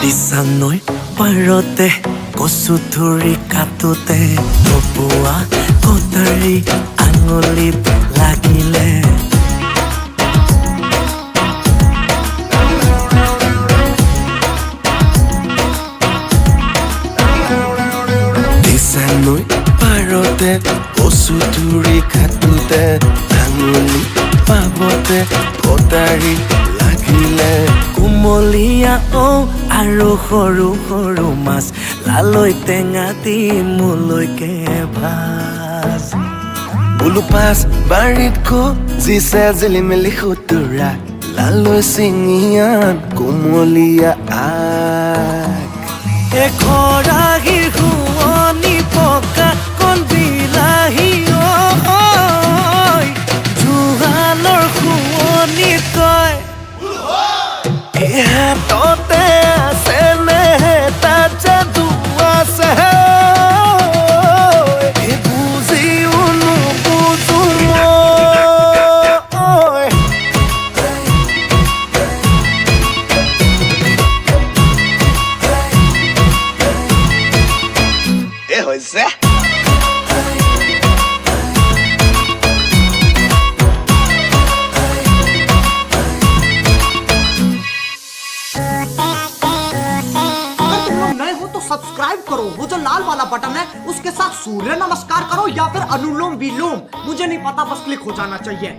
দিছানৈ পাৰতে কচু ধৰি কাটোতে নপুৱা কটাৰী আঙুলিত লাগিলে দিছানৈ পাৰতে কচু ধৰি কাটোতে আঙুলি পাবতে কটাৰী লাগিলে কুমলীয়া আৰু সৰু সৰু মাছ লালৈ টেঙা দি মোলৈকে ভাজ বোলো পাছ বাৰীত জিছে জিলিমিলি খুতুৰা লালৈ চিঙিয়াত কুমলীয়া আগ এখৰাহীৰ শুৱনি পকা কণ বিলাহী জোহালৰ শুৱনি তই হাততে আছে নে তাত যাদু আছে বুজিও নুবুজো মই হৈছে सब्सक्राइब करो वो जो लाल वाला बटन है उसके साथ सूर्य नमस्कार करो या फिर अनुलोम विलोम मुझे नहीं पता बस क्लिक हो जाना चाहिए।